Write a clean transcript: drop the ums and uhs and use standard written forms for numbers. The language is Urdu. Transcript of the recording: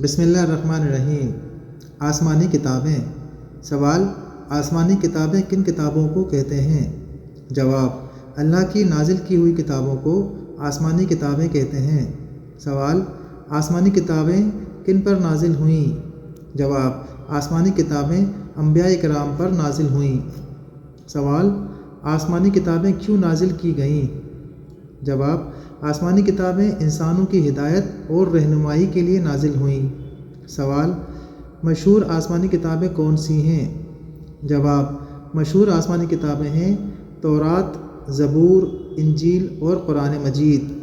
بسم اللہ الرحمن الرحیم۔ آسمانی کتابیں۔ سوال: آسمانی کتابیں کن کتابوں کو کہتے ہیں؟ جواب: اللہ کی نازل کی ہوئی کتابوں کو آسمانی کتابیں کہتے ہیں۔ سوال: آسمانی کتابیں کن پر نازل ہوئیں؟ جواب: آسمانی کتابیں انبیاء کرام پر نازل ہوئیں۔ سوال: آسمانی کتابیں کیوں نازل کی گئیں؟ جواب: آسمانی کتابیں انسانوں کی ہدایت اور رہنمائی کے لیے نازل ہوئیں۔ سوال: مشہور آسمانی کتابیں کون سی ہیں؟ جواب: مشہور آسمانی کتابیں ہیں تورات، زبور، انجیل اور قرآن مجید۔